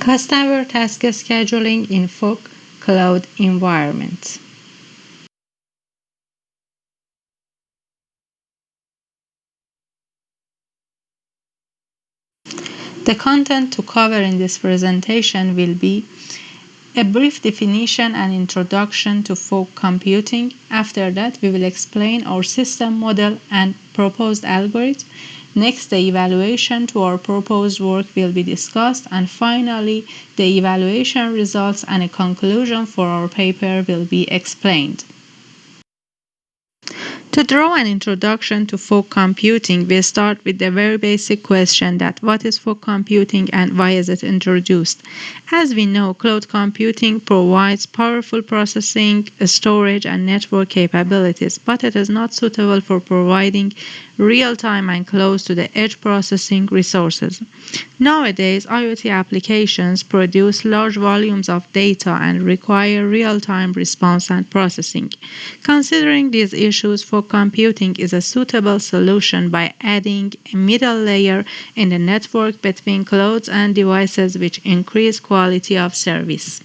Customer task scheduling in fog cloud environment. The content to cover in this presentation will be a brief definition and introduction to fog computing. After that, we will explain our system model and proposed algorithm. Next, the evaluation to our proposed work will be discussed, and finally, the evaluation results and a conclusion for our paper will be explained. To draw an introduction to fog computing, we start with the very basic question that what is fog computing and why is it introduced? As we know, cloud computing provides powerful processing, storage, and network capabilities, but it is not suitable for providing real-time and close to the edge processing resources. Nowadays, IoT applications produce large volumes of data and require real-time response and processing. Considering these issues, fog computing is a suitable solution by adding a middle layer in the network between clouds and devices, which increase quality of service.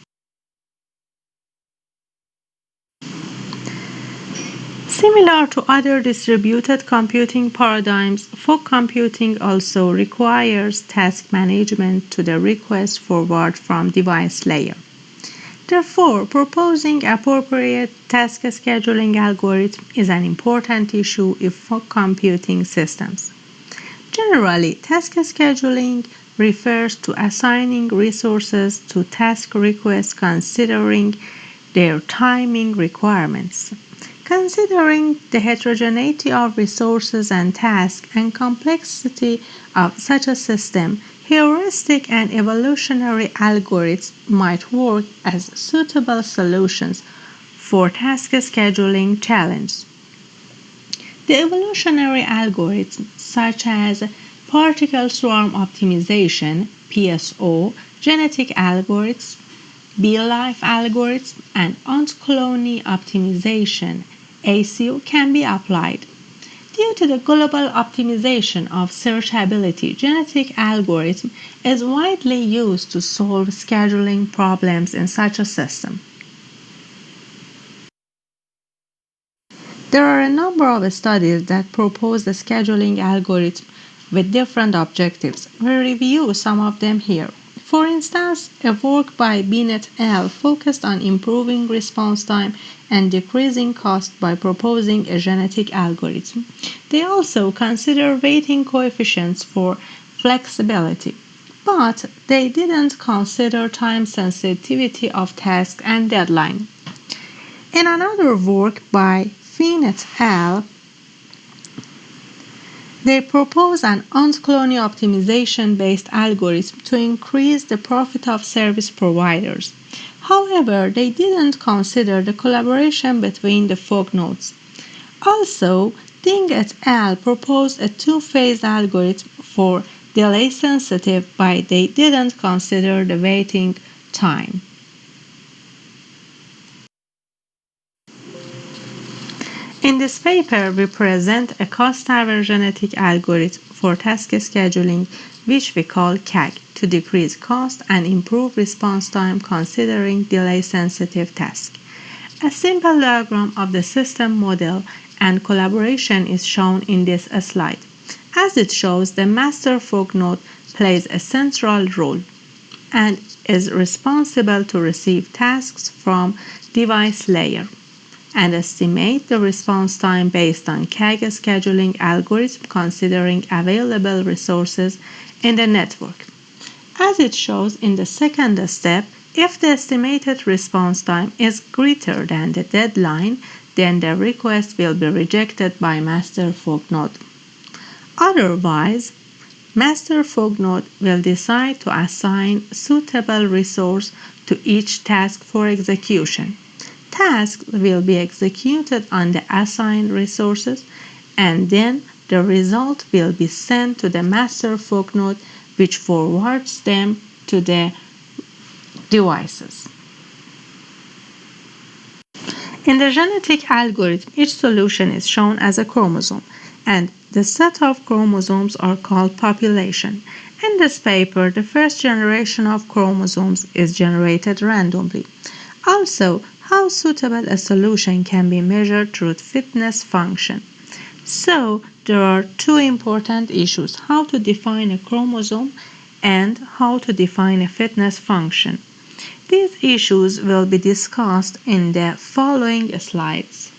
Similar to other distributed computing paradigms, fog computing also requires task management to the request forward from device layer. Therefore, proposing appropriate task scheduling algorithm is an important issue in fog computing systems. Generally, task scheduling refers to assigning resources to task requests considering their timing requirements. Considering the heterogeneity of resources and tasks and complexity of such a system, heuristic and evolutionary algorithms might work as suitable solutions for task scheduling challenges. The evolutionary algorithms such as particle swarm optimization (PSO), genetic algorithms, B-life algorithms, and ant colony optimization (ACO) can be applied. Due to the global optimization of searchability, genetic algorithm is widely used to solve scheduling problems in such a system. There are a number of studies that propose the scheduling algorithm with different objectives. We review some of them here. For instance, a work by Binet et al. Focused on improving response time and decreasing cost by proposing a genetic algorithm. They also consider weighting coefficients for flexibility, but they didn't consider time sensitivity of tasks and deadline. In another work by Binet et al., they propose an ant colony optimization-based algorithm to increase the profit of service providers. However, they didn't consider the collaboration between the fog nodes. Also, Ding et al. Proposed a two-phase algorithm for delay sensitive, but they didn't consider the waiting time. In this paper, we present a cost-tower genetic algorithm for task scheduling, which we call CAG, to decrease cost and improve response time considering delay-sensitive tasks. A simple diagram of the system model and collaboration is shown in this slide. As it shows, the master fog node plays a central role and is responsible to receive tasks from device layer and estimate the response time based on CAG scheduling algorithm considering available resources in the network. As it shows in the second step, if the estimated response time is greater than the deadline, then the request will be rejected by master fog node. Otherwise, master fog node will decide to assign suitable resource to each task for execution. Tasks will be executed on the assigned resources, and then the result will be sent to the master fog node, which forwards them to the devices. In the genetic algorithm, each solution is shown as a chromosome, and the set of chromosomes are called population. In this paper, the first generation of chromosomes is generated randomly. Also, how suitable a solution can be measured through fitness function. So, there are two important issues: how to define a chromosome and how to define a fitness function. These issues will be discussed in the following slides.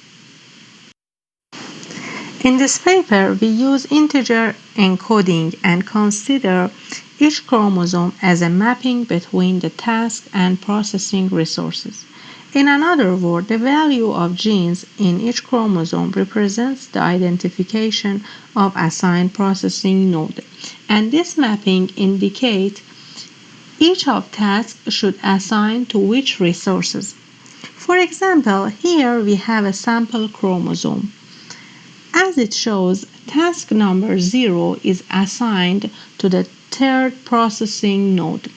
In this paper, we use integer encoding and consider each chromosome as a mapping between the task and processing resources. In another word, the value of genes in each chromosome represents the identification of assigned processing node, and this mapping indicates each of tasks should assign to which resources. For example, here we have a sample chromosome. As it shows, task number 0 is assigned to the third processing node.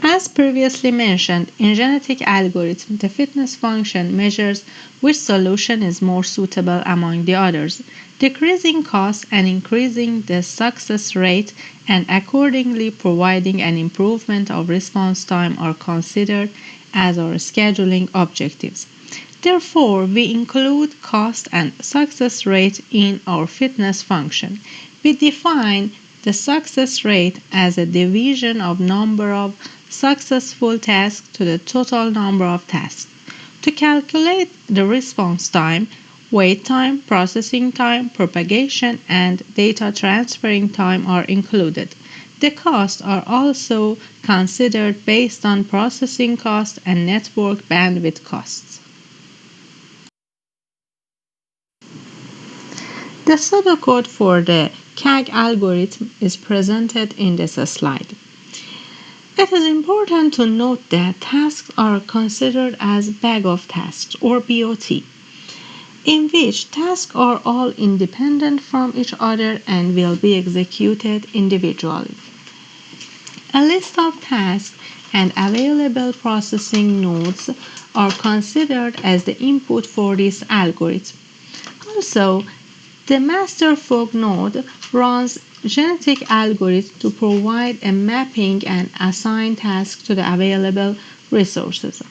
As previously mentioned, in genetic algorithms, the fitness function measures which solution is more suitable among the others, decreasing cost and increasing the success rate, and accordingly providing an improvement of response time are considered as our scheduling objectives. Therefore, we include cost and success rate in our fitness function. We define the success rate as a division of number of successful tasks to the total number of tasks. To calculate the response time, wait time, processing time, propagation, and data transferring time are included. The costs are also considered based on processing cost and network bandwidth costs. The pseudocode for the CAG algorithm is presented in this slide. It is important to note that tasks are considered as bag of tasks or BOT, in which tasks are all independent from each other and will be executed individually. A list of tasks and available processing nodes are considered as the input for this algorithm. Also, the master fog node runs genetic algorithm to provide a mapping and assign tasks to the available resources.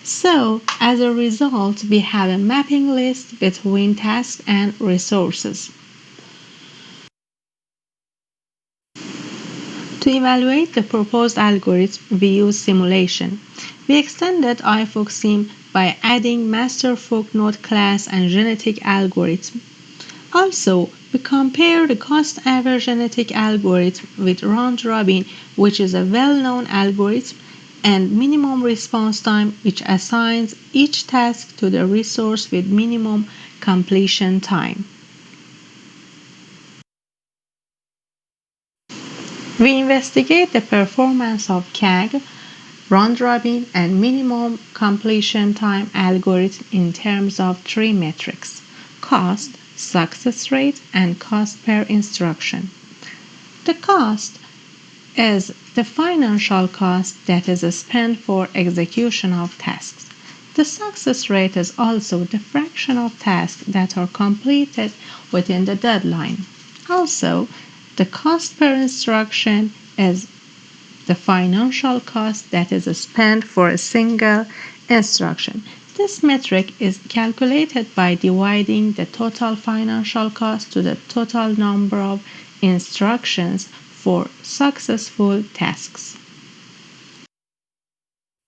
So, as a result, we have a mapping list between tasks and resources. To evaluate the proposed algorithm, we use simulation. We extended iFogSim by adding master fog node class and genetic algorithm. Also, we compare the cost average genetic algorithm with round robin, which is a well-known algorithm, and minimum response time, which assigns each task to the resource with minimum completion time. We investigate the performance of CAG, round robin, and minimum completion time algorithm in terms of three metrics: cost, success rate, and cost per instruction. The cost is the financial cost that is spent for execution of tasks. The success rate is also the fraction of tasks that are completed within the deadline. Also, the cost per instruction is the financial cost that is spent for a single instruction. This metric is calculated by dividing the total financial cost to the total number of instructions for successful tasks.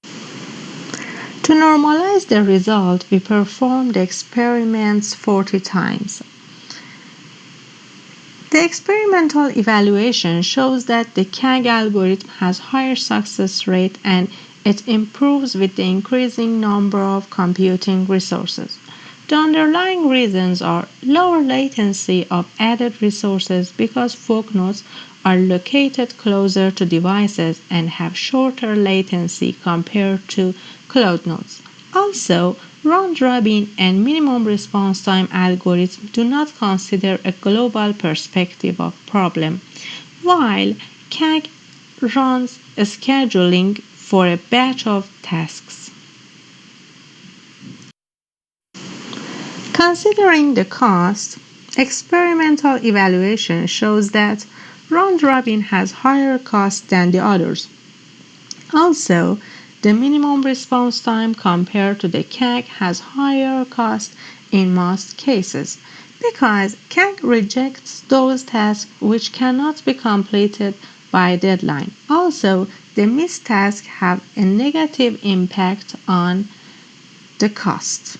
To normalize the result, we perform the experiments 40 times. The experimental evaluation shows that the CAG algorithm has higher success rate and it improves with the increasing number of computing resources. The underlying reasons are lower latency of added resources because fog nodes are located closer to devices and have shorter latency compared to cloud nodes. Also, round-robin and minimum response time algorithms do not consider a global perspective of problem, while CAG runs scheduling for a batch of tasks. Considering the cost, Experimental evaluation shows that round robin has higher cost than the others. Also, the minimum response time compared to the CAG has higher cost in most cases because CAG rejects those tasks which cannot be completed by deadline. Also, the missed tasks have a negative impact on the cost.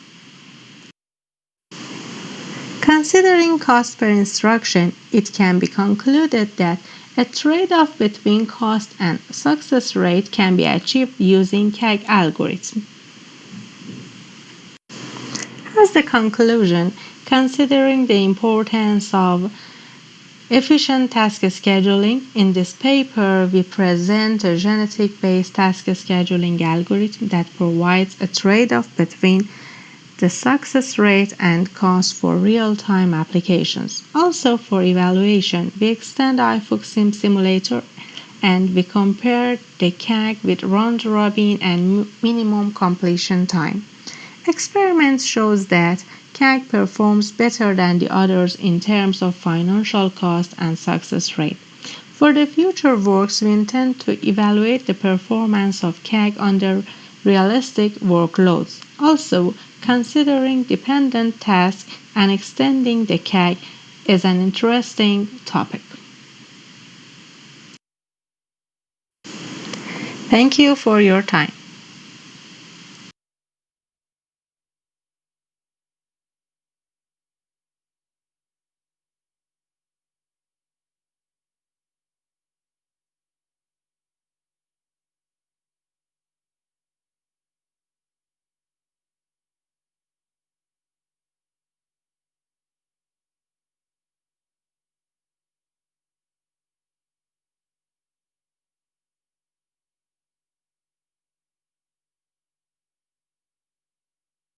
Considering cost per instruction, it can be concluded that a trade-off between cost and success rate can be achieved using CAG algorithm. As the conclusion, considering the importance of efficient task scheduling, in this paper we present a genetic-based task scheduling algorithm that provides a trade-off between the success rate and cost for real-time applications. Also for evaluation, we extend iFook Simulator and we compare the CAG with round robin and minimum completion time. Experiments shows that CAG performs better than the others in terms of financial cost and success rate. For the future works, we intend to evaluate the performance of CAG under realistic workloads. Also, considering dependent tasks and extending the CAG is an interesting topic. Thank you for your time.